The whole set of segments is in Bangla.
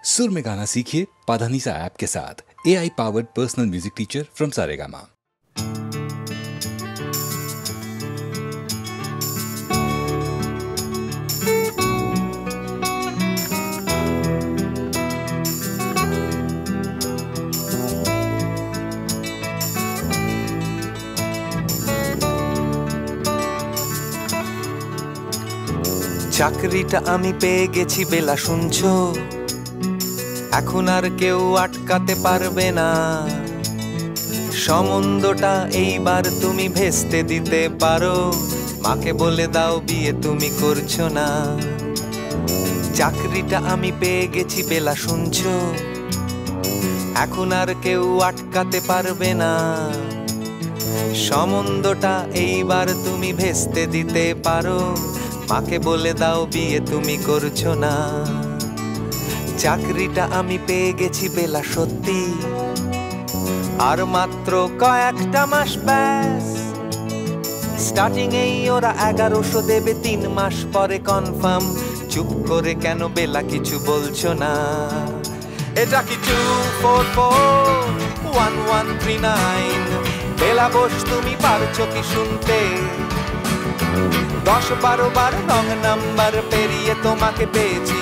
सुर में गाना सीखिए पाधानीसा ऐप के साथ। AI powered personal music teacher from Saregama. চাকরিটা আমি পেয়ে গেছি বেলা শুনছো, এখন আর কেউ আটকাতে পারবে না। সম্বন্ধটা এইবার তুমি ভেস্তে দিতে পারো, মাকে বলে দাও বিয়ে তুমি করছো না। চাকরিটা আমি পেয়ে গেছি বেলা শুনছো, এখন আর কেউ আটকাতে পারবে না। সম্বন্ধটা এইবার তুমি ভেস্তে দিতে পারো, মাকে বলে দাও বিয়ে তুমি করছো না। চাকরিটা আমি পেয়ে গেছি বেলা সত্যি, আর মাত্র কয়েকটা মাস ব্যাস। স্টার্টিং এই ওরা 1100 দেবে, 3 মাস পরে কনফার্ম। চুপ করে কেন বেলা কিছু বলছো না? এটা কি 2441139? বেলা বোস তুমি পারছো কি শুনতে? 10-12 বার রং নাম্বার পেরিয়ে তোমাকে পেয়েছি,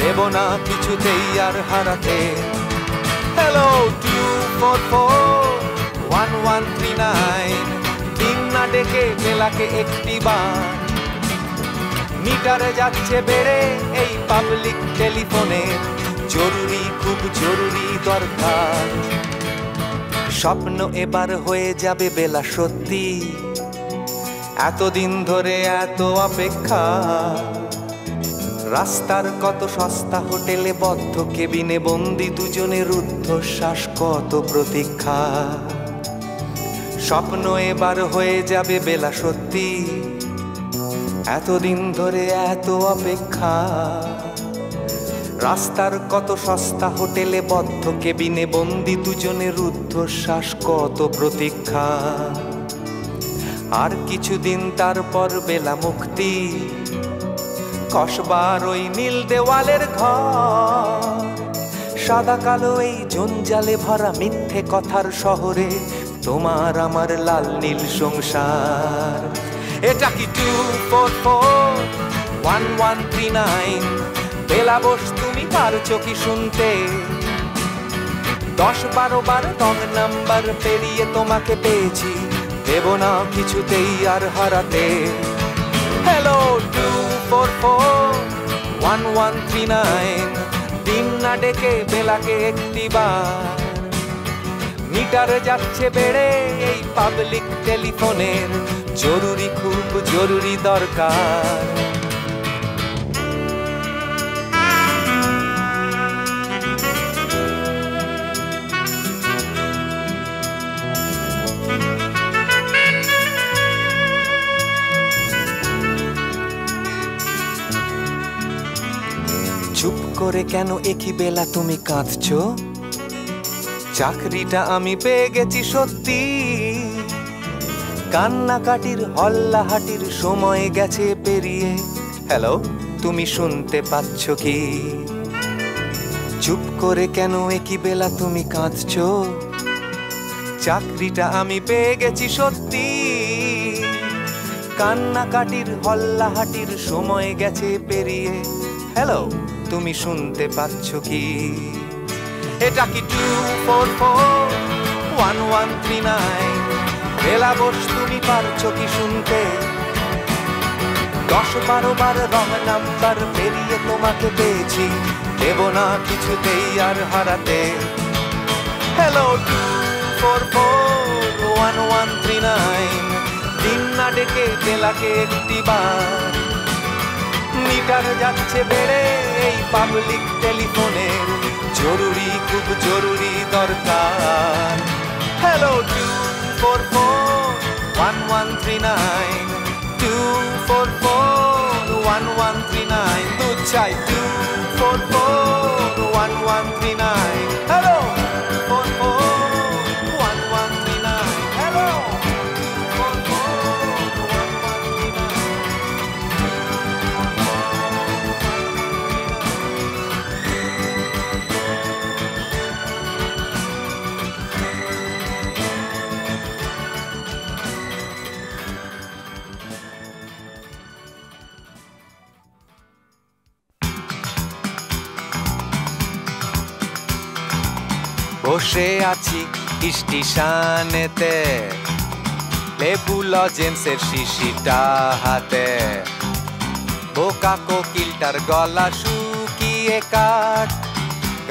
দেব না কিছুতেই আর হারাতে। হ্যালো 2441139, দিন না ডেকে বেলাকে একটি বার। মিটারে যাচ্ছে বেড়ে এই পাবলিক টেলিফোনের, জরুরি খুব জরুরি দরকার। স্বপ্ন এবার হয়ে যাবে বেলা সত্যি, এতদিন ধরে এত অপেক্ষা। রাস্তার কত সস্তা হোটেলে বদ্ধ কেবিনে বন্দি দুজনের রুদ্ধশ্বাস, কত প্রতীক্ষা। স্বপ্ন এবার হয়ে যাবে বেলা সত্যি, এতদিন ধরে এত অপেক্ষা। রাস্তার কত সস্তা হোটেলে বদ্ধ কেবিনে বন্দি দুজনের রুদ্ধশ্বাস, কত প্রতীক্ষা। আর কিছুদিন তারপর বেলা মুক্তি, কসবার ওই নীল দেওয়ালের ঘর। সাদা কালো এই জঞ্জালে ভরা মিথ্যে কথার শহরে, তোমার আমার লাল নীল সংসার। এটা কি 2441139? বেলা বোস তুমি পারছো কি শুনতে? 10-12 বার রং নাম্বার পেরিয়ে তোমাকে পেয়েছি, দেব না কিছুতেই আর হারাতে। হ্যালো 2441139, দিন না ডেকে বেলাকে একটি বার। মিটারে যাচ্ছে বেড়ে এই পাবলিক টেলিফোনের, জরুরি খুব জরুরি দরকার। চুপ করে কেন একই বেলা তুমি কাঁদছো? চাকরিটা আমি পেয়ে গেছি সত্যি, কান্নাকাটির হল্লাহাটির সময় গেছে পেরিয়ে। হ্যালো তুমি শুনতে পাচ্ছ কি? চুপ করে কেন একই বেলা তুমি কাঁদছো? চাকরিটা আমি পেয়ে গেছি সত্যি, কান্নাকাটির হল্লাহাটির সময় গেছে পেরিয়ে। হ্যালো তুমি শুনতে পাচ্ছ কি? এটা কি 2441139? বেলা বোস তুমি পারছো কি শুনতে? 10-12 বার রং নাম্বার পেরিয়ে তোমাকে পেয়েছি, দেব না কিছুতেই আর হারাতে। হ্যালো 2441139, দিন না ডেকে বেলাকে একটি বার। মিটার যাচ্ছে বেড়ে এই পাবলিক টেলিফোনের, জরুরি খুব জরুরি দরকার। হ্যালো 2441139, 2441139, দুধ চাই 2441139। Hello 2441139, hello 2441139। বসে আছি স্টেশনেতে, লেবু লজেন্সের শিশিটা হাতে, বোকা কোকিলটার গলা শুকিয়ে কাঠ,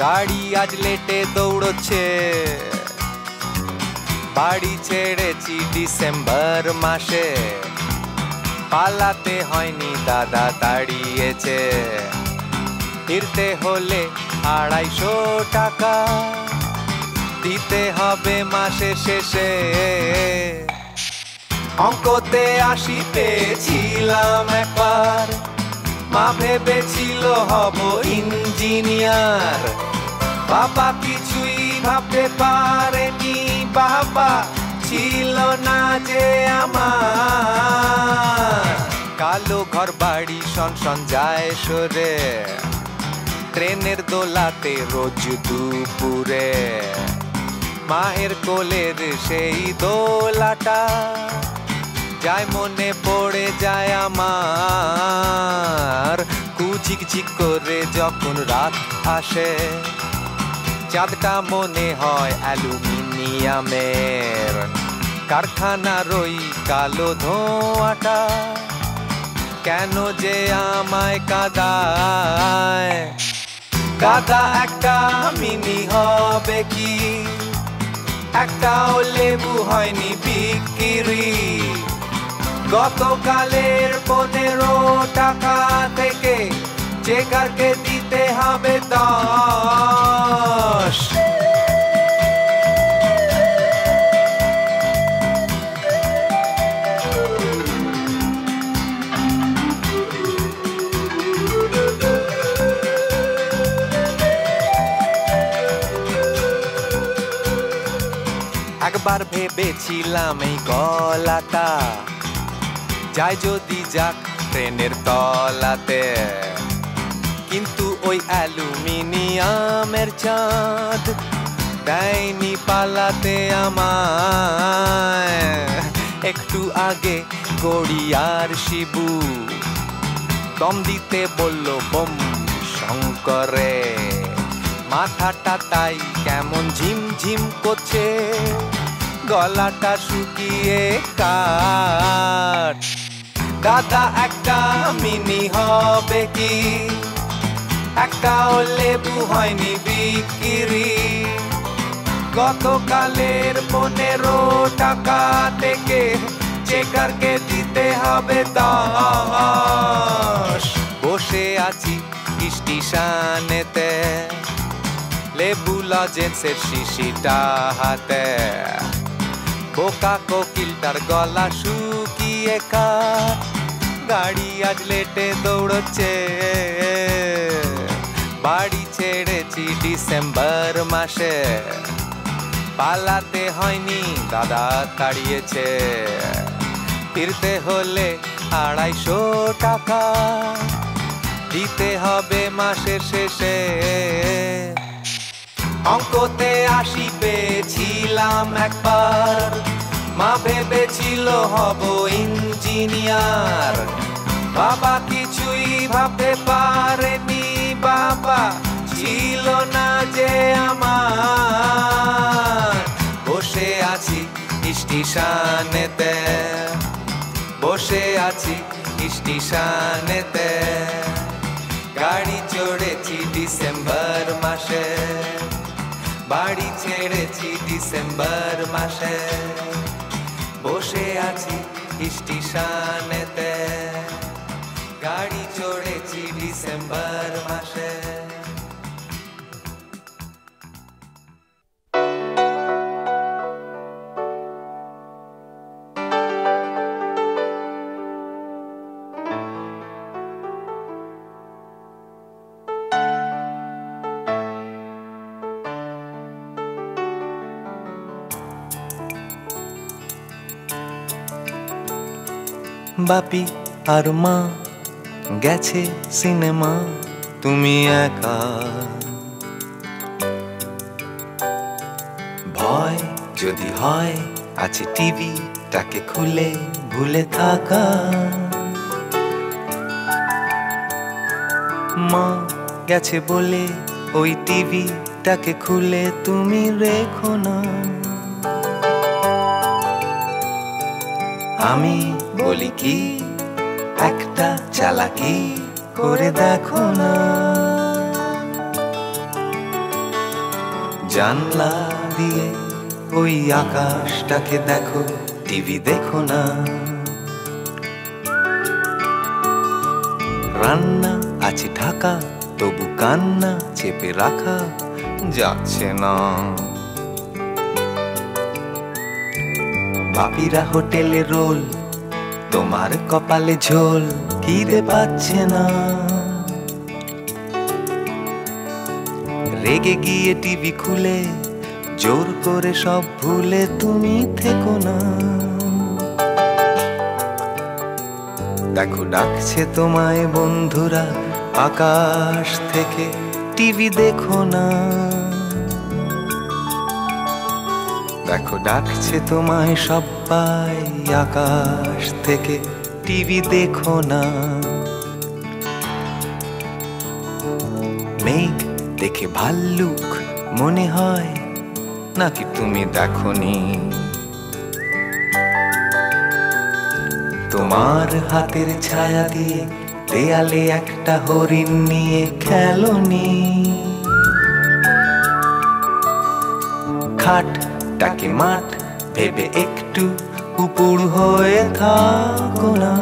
গাড়ি আজ লেটে দৌড়চ্ছে। বাড়ি ছেড়েছি ডিসেম্বর মাসে, পালাতে হয়নি দাদা তাড়িয়েছে। ফিরতে হলে 250 টাকা দিতে হবে মাসে শেষে। অঙ্কতে 80 পেয়েছিলাম একবার, মা ভেবেছিল হব ইঞ্জিনিয়ার। বাবা কিছুই ভাবতে পারেনি, বাবা ছিল না যে আমার। কালো ঘর বাড়ি শনশন যায় সরে, ট্রেনের দোলাতে রোজ দুপুরে। মায়ের কোলের সেই দোলাটা যায় মনে পড়ে যায় আমার। কুচিকচিক করে যখন রাত আসে, চাঁদটা মনে হয় অ্যালুমিনিয়ামের। কারখানার ওই কালো ধোঁয়াটা কেন যে আমায় কাঁদায়। দাদা একটা মিনি হবে কি, একটাও লেবু হয়নি বিক্রি। গতকালের 15 টাকা থেকে চেকারকে দিতে হবে 10। একবার ভেবেছিলাম এই গলাটা যায় যদি যাক ট্রেনের তলাতে, কিন্তু ওই অ্যালুমিনিয়ামের চাঁদ দেয়নি পালাতে আমায়। একটু আগে গড়িয়ার শিবু দম দিতে বলল বোম শঙ্করে। মাথাটা তাই কেমন ঝিমঝিম করছে, গলাটা শুকিয়ে কাঠ। দাদা একটা মিনি হবে কি, একটাও লেবু হয়নি বিক্রি। গতকালের 15 টাকা থেকে চেকারকে দিতে হবে 10। বসে আছি স্টেশনেতে, লেবু লজেন্সের শিশিটা হাতে, বোকা কোকিলটার গলা শুকিয়ে কাঠ, গাড়ি আজ লেটে দৌড়চ্ছে। বাড়ি ছেড়েছি ডিসেম্বর মাসে, পালাতে হয়নি দাদা তাড়িয়েছে। ফিরতে হলে 250 টাকা দিতে হবে মাসের শেষে। অঙ্কতে 80 পেয়েছিলাম একবার, মা ভেবেছিল হব ইঞ্জিনিয়ার। বাবা কিছুই ভাবতে পারেনি, বাবা ছিল না যে আমার। বসে আছি স্টেশনেতে, বসে আছি স্টেশনেতে, গাড়ি চড়েছি ডিসেম্বর মাসে, বাড়ি ছেড়েছি ডিসেম্বর মাসে। বসে আছি স্টেশনেতে, গাড়ি চড়েছি ডিসেম্বর মাসে। বাপি আর মা গেছে সিনেমা, তুমি একা। ভয় যদি হয় আছে টিভিটাকে খুলে ভুলে থাকা। মা গেছে বলে ওই টিভি টাকে খুলে তুমি রেখো না। আমি বলি কি একটা চালাকি করে দেখো না। জানলা দিয়ে ওই আকাশটাকে দেখো, টিভি দেখো না। রান্না আছে ঢাকা, তবু কান্না চেপে রাখা যাচ্ছে না। বাপিরা হোটেলে রোল, তোমার কপালে ঝোল, খিদে পাচ্ছে না। রেগে গিয়ে টিভি খুলে জোর করে সব ভুলে তুমি থেকো না। দেখো ডাকছে তোমায় বন্ধুরা আকাশ থেকে, টিভি দেখো না। দেখো ডাকছে তোমায় সবাই আকাশ থেকে, টিভি দেখো না। মেঘ দেখে ভাল্লুক মনে হয় নাকি তুমি দেখোনি? তোমার হাতের ছায়া দিয়ে দেয়ালে একটা হরিণ নিয়ে খেলোনি? খাটটাকে মাঠ ভেবে একটু উপুর হয়ে থাকো না।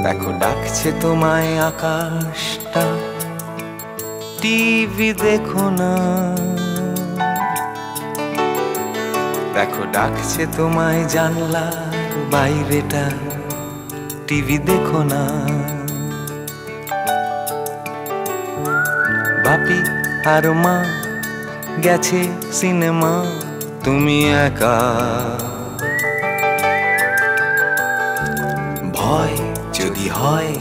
দেখো ডাকছে তোমায় আকাশটা, টিভি দেখো না। দেখো ডাকছে তোমায় জানলার বাইরেটা, টিভি দেখো না। বাপি আর মা গেছে সিনেমা, তুমি একা। ভয় যদি হয়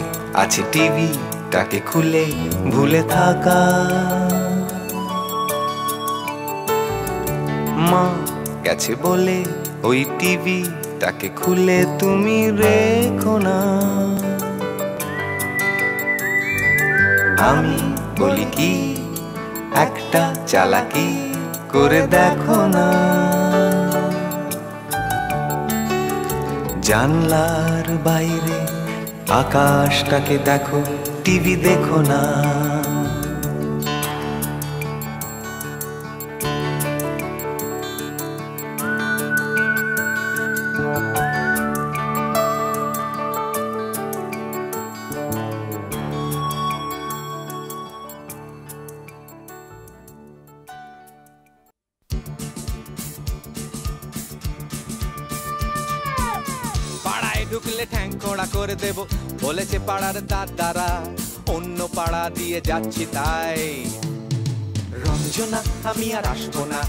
আছে টিভি টাকে খুলে ভুলে থাকা। মা গেছে বলে ওই টিভি টাকে খুলে তুমি রেখো না। আমি বলি কি একটা চালাকি করে দেখো না। জানলার বাইরে আকাশটাকে দেখো, টিভি দেখো না। ঢুকলে ঠ্যাং খোঁড়া করে দেব বলেছে পাড়ার দাদারা, অন্য পাড়া দিয়ে যাচ্ছি তাই। রঞ্জনা আমি আর আসবো না,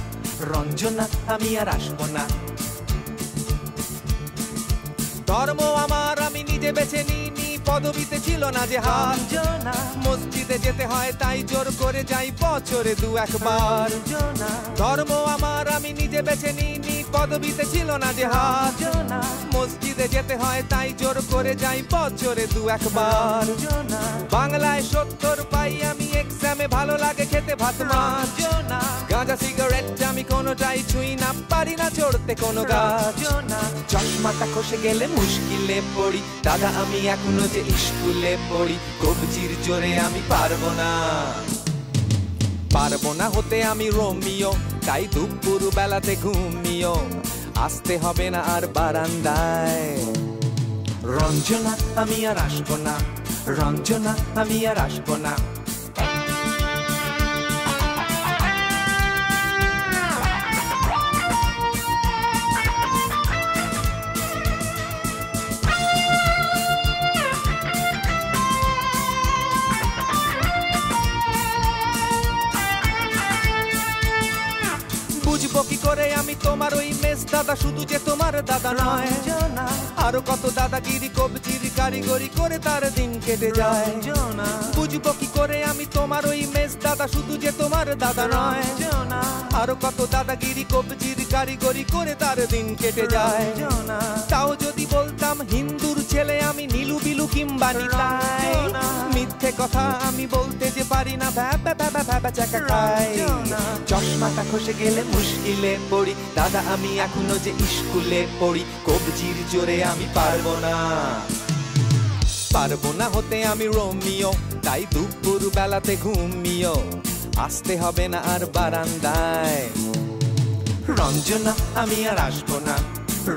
রঞ্জনা আমি আর আসবো না। ধর্ম আমার আমি নিজে বেছে নিইনি, পদবিতে ছিল না যে হাত। মসজিদে যেতে হয় তাই জোর করে যাই বছরে দু একবার। ধর্ম আমার আমি নিজে বেছে নিইনি, পদবিতে ছিল না যে হাত। মসজিদে যেতে হয় তাই জোর করে যাই বছরে দু একবার। বাংলায় 70 পাই আমি এক্সামে, ভালো লাগে খেতে ভাত মাছ। গাঁজা সিগারেট আমি কোনোটাই ছুঁই না, পারি না চড়তে কোনো গাছ। চশমাটা খসে গেলে মুশকিলে পড়ি, দাদা আমি এখনো যে স্কুলে পড়ি। কবজির জোরে আমি পারবো না, পারবো না হতে আমি রোমিও, তাই দুপুর বেলাতে ঘুমিও। আসতে হবে না আর বারান্দায়। রঞ্জনা আমি আর আসবো না, রঞ্জনা আমি আর আসবো না। বুঝবো কি করে আমি তোমার ওই মেস দাদা, শুধু যে তোমার দাদা নয়। আরো কত দাদাগিরি কবজির কারিগরি করে তার দিন কেটে যায়। বুঝবো কি করে আমি তোমার ওই মেস দাদা, শুধু যে তোমার দাদা নয়। আরো কত দাদাগিরি কবজির কারিগরি করে তার দিন কেটে যায়। তাও যদি বলতাম হিন্দুর ছেলে আমি, আমি নীলু বিলু কিংবা নিতাই মিথ্যে কথা আমি বলতে যে পারি না ভ্যাবা ভ্যাবা ভ্যাবা চাকা খাই চশমাটা খসে গেলে মুশকিলে পড়ি দাদা আমি এখনো যে স্কুলে পড়ি কবজির জোরে আমি পারবো না হতে আমি রোমিও তাই দুপুর বেলাতে ঘুমিও আসতে হবে না আর বারান্দায় রঞ্জনা আমি আর আসবো না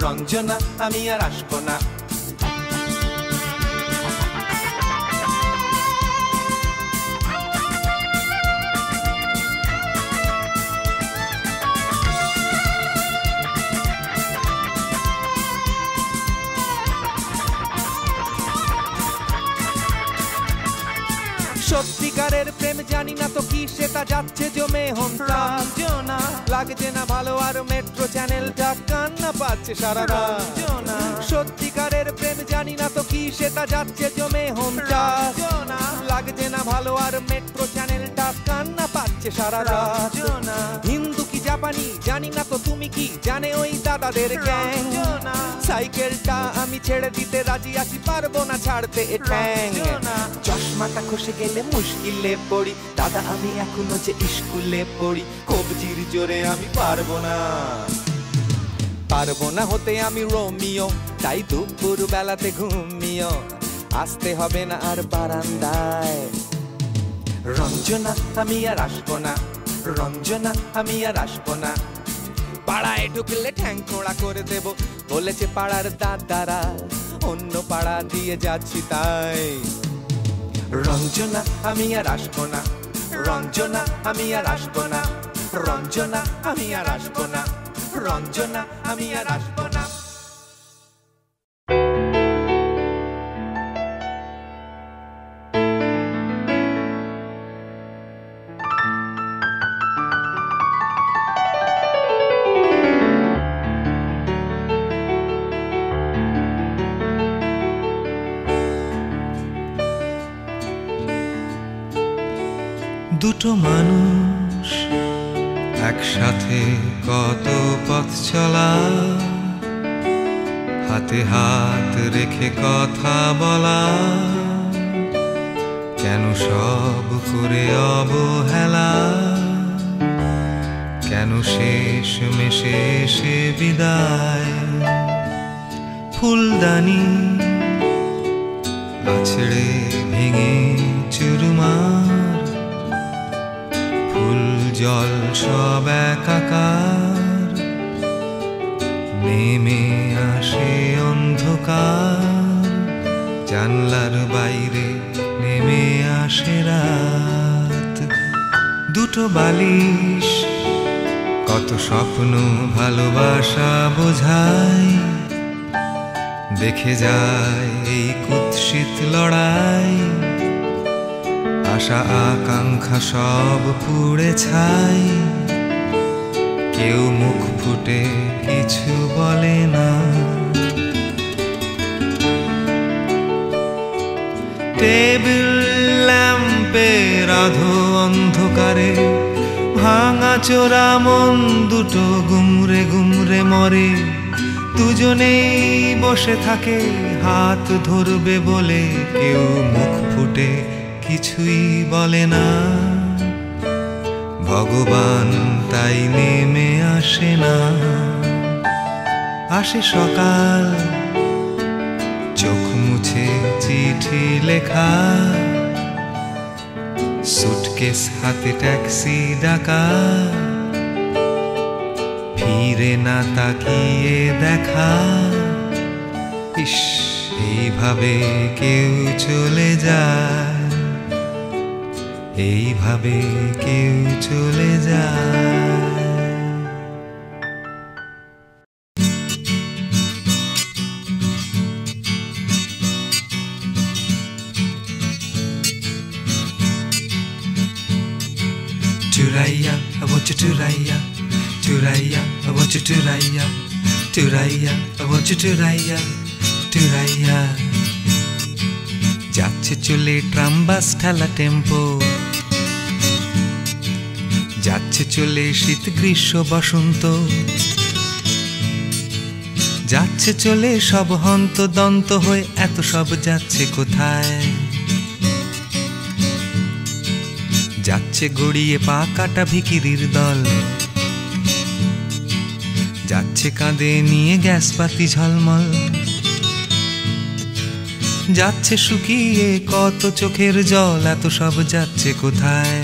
রঞ্জনা আমি আর আসবো না সত্যিকারের প্রেম জানি না তো কি সেটা যাচ্ছে জমে রঞ্জনা লাগছে না ভালো আর মেট্রো চ্যানেলটা কান্না পাচ্ছে সারা রাত সত্যিকারের প্রেম জানি না তো কি সেটা যাচ্ছে জমে রঞ্জনা লাগছে না ভালো আর মেট্রো চ্যানেলটা কান্না পাচ্ছে সারা রাত হিন্দু কি জাপানি জানি না তো তুমি কি জানে ওই দাদাদের গ্যাং সাইকেলটা আমি ছেড়ে দিতে রাজি আছি পারবো না ছাড়তে এ ঠ্যাং চশমাটা খসে গেলে মুশকিলে পড়ি দাদা আমি এখনো যে স্কুলে পড়ি কবজির জোরে আমি পারবো না হতে আমি রোমিও তাই দুপুর বেলাতে ঘুমিও আসতে হবে না আর বারান্দায় রঞ্জনা আমি আর আসবো না রঞ্জনা আমি আর আসবো না পাড়ায় ঢুকলে ঠ্যাং খোঁড়া করে দেব বলেছে পাড়ার দাদারা অন্য পাড়া দিয়ে যাচ্ছি তাই রঞ্জনা আমি আর আসবো না রঞ্জনা আমি আর আসবো না রঞ্জনা আমি আর আসবো না রঞ্জনা আমি আর আসবো না দুটো মানুষ একসাথে কত পথ চলা হাতে হাত রেখে কথা বলা কেন সব করে অবহেলা কেন শেষ মেশে এসে বিদায় ফুলদানি আছড়ে ভেঙে চুরমার ফুল জল সব একাকার নেমে আসে অন্ধকার জানলার বাইরে নেমে আসে রাত দুটো বালিশ কত স্বপ্ন ভালোবাসা বোঝায় দেখে যায় এই কুৎসিত লড়াই আশা আকাঙ্ক্ষা সব পুড়ে ছাই কেউ মুখ ফুটে কিছু বলে না টেবিল ল্যাম্পের আধো অন্ধকারে ভাঙা চোরা মন দুটো গুমরে গুমরে মরে দুজনেই বসে থাকে হাত ধরবে বলে কেউ মুখ ফুটে কিছুই বলে না ভগবান তাই নেমে আসে না আসে সকাল চোখ মুছে চিঠি লেখা সুটকেস হাতে ট্যাক্সি ডাকা ফিরে না তাকিয়ে দেখা ইস এইভাবে কেউ চলে যায় এইভাবে কেউ চলে যায় Turaya, I want you Turaya, Turaya, I want you Turaya, Turaya, I want you Turaya, Turaya. যাচ্ছে চলে ট্রাম বাস ঠেলা টেম্পো যাচ্ছে চলে শীত গ্রীষ্ম বসন্ত যাচ্ছে চলে সব হন্ত দন্ত হয়ে, এত সব যাচ্ছে কোথায়? যাচ্ছে গড়িয়ে পা কাটা ভিখিরির দল, যাচ্ছে কাঁধে নিয়ে গ্যাসপাতি ঝলমল, যাচ্ছে শুকিয়ে কত চোখের জল, এত সব যাচ্ছে কোথায়?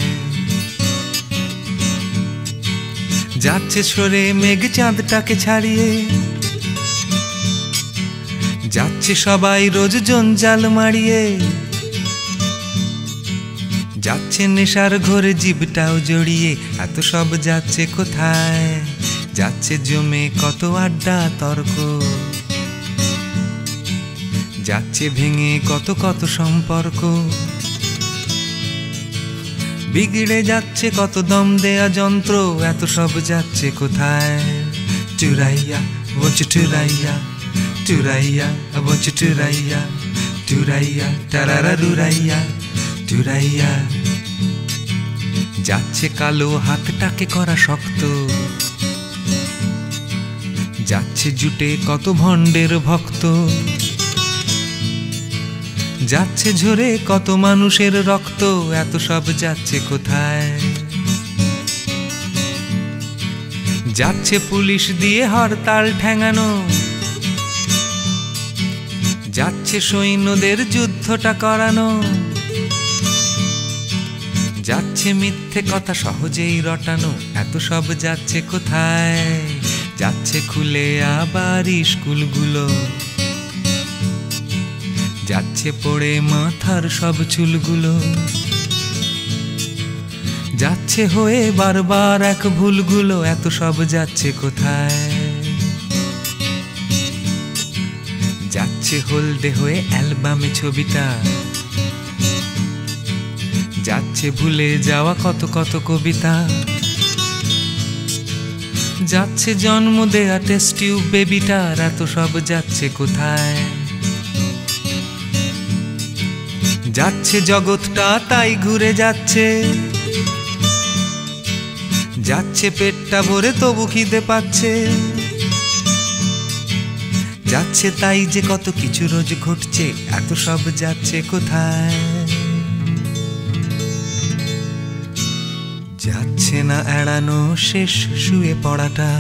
যাচ্ছে সরে মেঘ চাঁদটাকে ছাড়িয়ে, যাচ্ছে সবাই রোজ জঞ্জাল মারিয়ে, যাচ্ছে নেশার ঘরে জিভটাও জড়িয়ে, এত সব যাচ্ছে কোথায়? যাচ্ছে জমে কত আড্ডা তর্ক, যাচ্ছে ভেঙে কত কত সম্পর্ক, বিগড়ে যাচ্ছে কত দম দেয়া যন্ত্র, এত সব যাচ্ছে কোথায়? চুরাইয়া বলছে চুরাইয়া, চুরাইয়া বলছে চুরাইয়া, চুরাইয়া টারারা রুরাইয়া, চুরাইয়া। যাচ্ছে কালো হাতটাকে করা শক্ত, যাচ্ছে জুটে কত ভণ্ডের ভক্ত, যাচ্ছে ঝরে কত মানুষের রক্ত, এত সব যাচ্ছে কোথায়? যাচ্ছে পুলিশ দিয়ে হরতাল ঠেঙানো, যাচ্ছে সৈন্যদের যুদ্ধটা করানো, যাচ্ছে মিথ্যে কথা সহজেই রটানো, এত সব যাচ্ছে কোথায়? যাচ্ছে খুলে আবার স্কুলগুলো, যাচ্ছে পড়ে মাথার সব চুলগুলো, যাচ্ছে হয়ে বারবার এক ভুলগুলো, এত সব যাচ্ছে কোথায়? যাচ্ছে হলদে হয়ে অ্যালবামে ছবিটা, যাচ্ছে ভুলে যাওয়া কত কত কবিতা, যাচ্ছে জন্ম দেয়া টেস্ট টিউব বেবিটার, এত সব যাচ্ছে কোথায়? যাচ্ছে জগৎটা তাই ঘুরে যাচ্ছে, যাচ্ছে পেটটা ভরে তবু খিদে পাচ্ছে, যাচ্ছে তাই যে কত কিছু রোজ ঘটছে, এত সব যাচ্ছে কোথায়? যাচ্ছে না এড়ানো শেষ শুয়ে পড়াটা,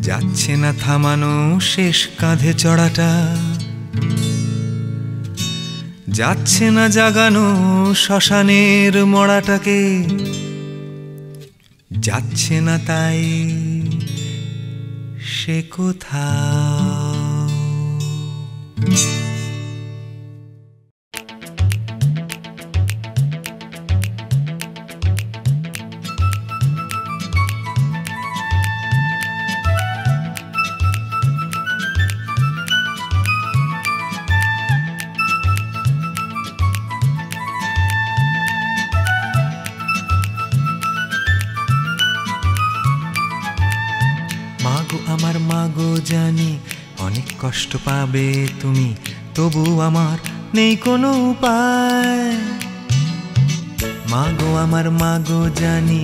যাচ্ছে না থামানো শেষ কাঁধে চড়াটা, যাচ্ছে না জাগানো শ্মশানের মড়াটাকে, যাচ্ছে না তাই সে কোথাও। আমার মাগো জানি অনেক কষ্ট পাবে তুমি, তবু আমার নেই কোনো উপায়। মাগো আমার মাগো জানি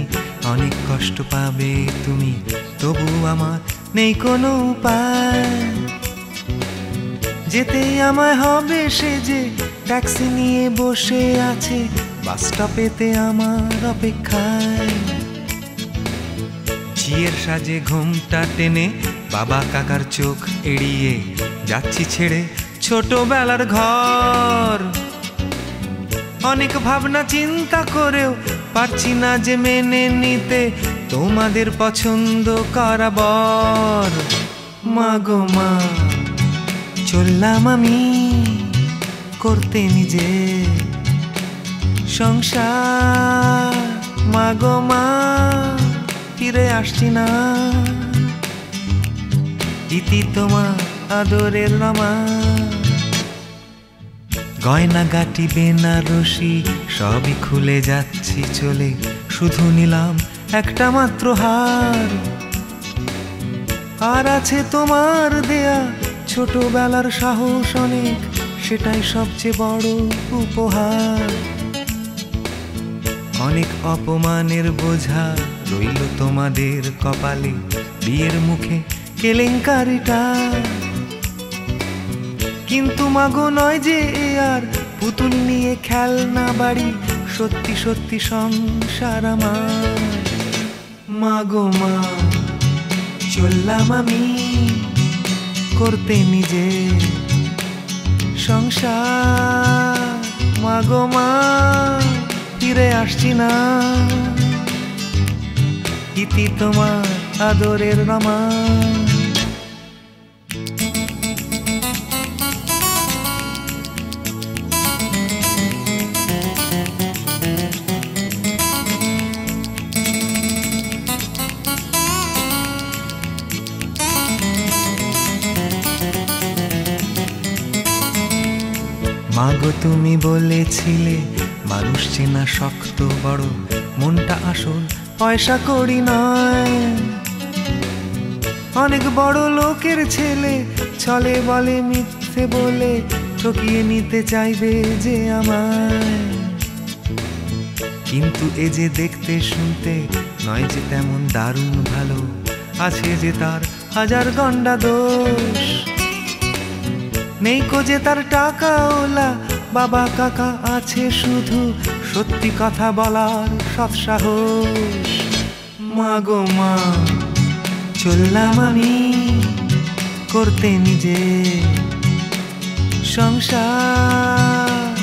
অনেক কষ্ট পাবে তুমি, তবু আমার নেই কোনো উপায়। যেতেই আমায় হবে সে যে ট্যাক্সি নিয়ে বসে আছে বাস স্টপেতে আমার অপেক্ষায়। ঝিয়ের সাজে ঘুমটা টেনে বাবা কাকার চোখ এড়িয়ে যাচ্ছি ছেড়ে ছোটবেলার ঘর। অনেক ভাবনা চিন্তা করেও পারছি না যে মেনে নিতে তোমাদের পছন্দ করা বর। মা গো মা চললাম আমি করতে নিজে সংসার। মা গো মা ফিরে আসছি না, ইতি তোমার আদরের রমা। গয়না গাটি বেনারসি সবই খুলে যাচ্ছি চলে, শুধু নিলাম একটা মাত্র হার। আর আছে তোমার দেয়া ছোটবেলার সাহস অনেক, সেটাই সবচেয়ে বড় উপহার। অনেক অপমানের বোঝা রইল তোমাদের কপালে, বিয়ের মুখে কেলেঙ্কারিটা। কিন্তু মাগো নয় যে আর পুতুল নিয়ে খেলনা বাড়ি, সত্যি সত্যি সংসার আমার। মাগো মা চললাম আমি করতে নিজে সংসার। মাগো মা ফিরে আসছি না, ইতি তোমার আদরের রমা। মাগো তুমি বলেছিলে মানুষ চেনা শক্ত বড়, মনটা আসল পয়সা করি নয়। অনেক বড় লোকের ছেলে ছলে বলে মিথ্যে বলে ঠকিয়ে নিতে চাইবে যে আমায়। কিন্তু এ যে দেখতে শুনতে নয় যে তেমন দারুণ ভালো, আছে যে তার হাজার গন্ডা দোষ। নেই কো যে তার টাকা ওলা বাবা কাকা, আছে শুধু সত্যি কথা বলার সৎ সাহস। মাগো মা চললাম আমি করতে নিজে সংসার।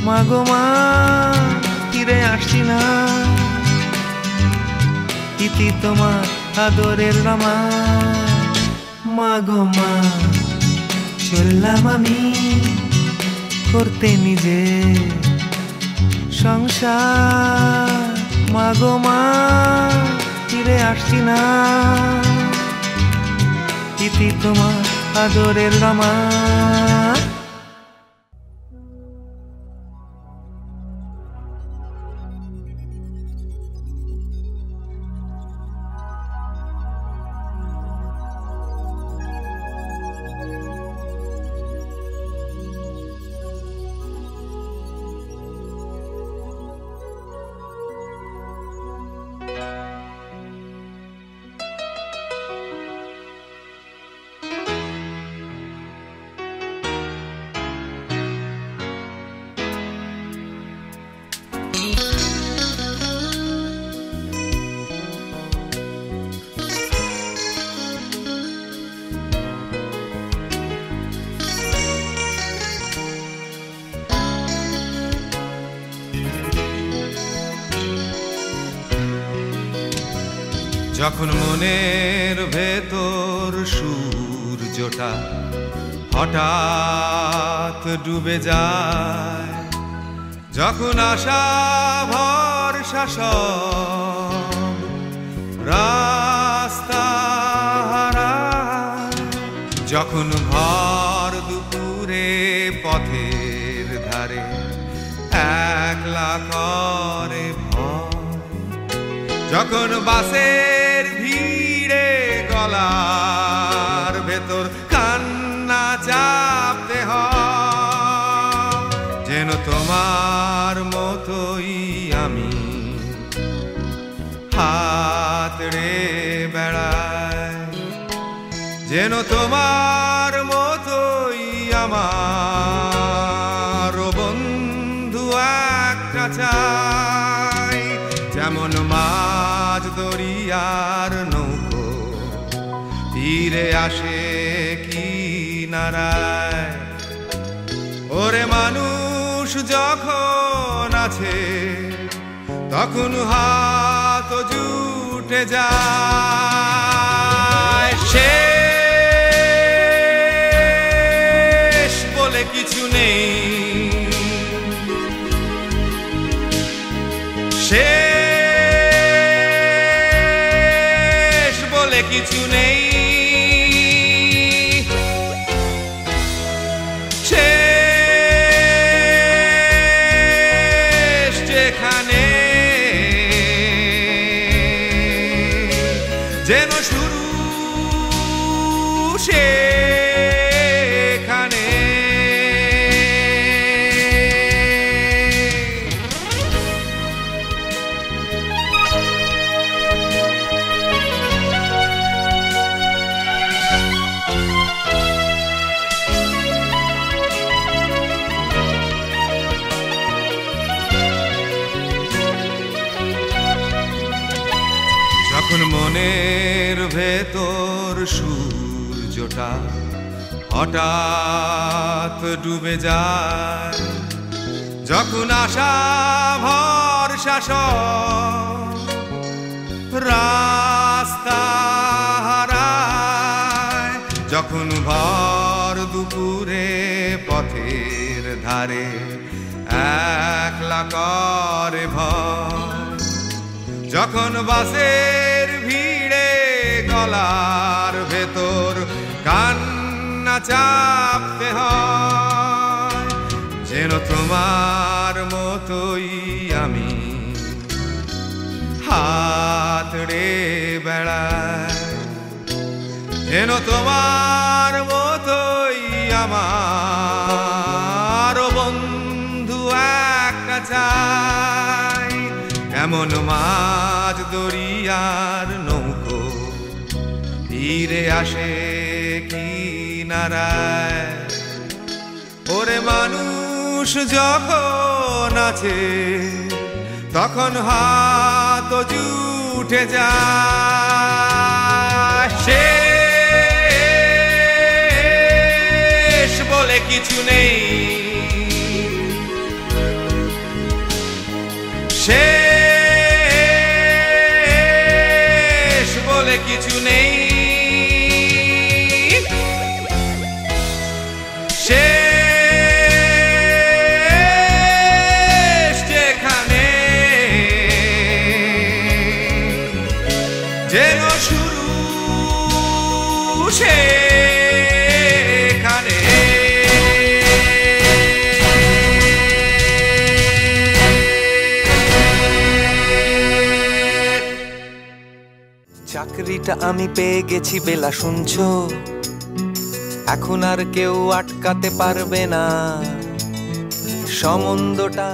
মাগো মা ফিরে আসছি না, ইতি তোমার আদরের রমা। মাগো মা চললাম আমি করতে নিজে সংসার। মাগো মা ফিরে আসছি না, ইতি তোমার আদরের রমা। যখন মনের ভেতর সূর্যটা হঠাৎ ডুবে যায়, যখন আশা ভরসা সব রাস্তা হারায়, যখন ভর দুপুরে পথের ধারে একলা করে ভয়, যখন বাসের ভিড়ে গলার ভেতর কান্না চাপতে হয়, যেন তোমার মতোই আমি হাত রে বেড়াই, যেন তোমার মতোই আমার বন্ধু একটা চাই। যেমন মাঝ দরিয়ার নৌকো ফিরে আসে কিনারায়, ওরে মানুষ যখন আছে তখন হাত জুটে যায়। শেষ বলে কিছু নেই, শেষ বলে কিছু নেই, শেষ যেখানে যেন শুরু সেখানে। ভেতর সূর্যটা হঠাৎ ডুবে যায়, যখন আশা ভরসা সব রাস্তা হারায়, যখন ভর দুপুরে পথের ধারে একলা করে ভয়, যখন বাসের ভিড়ে গলার ভেতর কান্না চাপতে হয়, যেন তোমার মতোই আমি হাত রে বেড়াই, যেন তোমার মতোই আমার বন্ধু একটা চাই, এমন মাঝ দরিয়ার নৌকো ফিরে আসে কিনারায়, ওরে মানুষ যখন আছে তখন হাত জুটে যায়, শেষ বলে কিছু নেই, শেষ বলে কিছু নেই, শেষ যেখানে যেন শুরু সেখানে। চাকরিটা আমি পেয়ে গেছি বেলা, শুনছো? এখন আর কেউ আটকাতে পারবে না, সম্বন্ধটা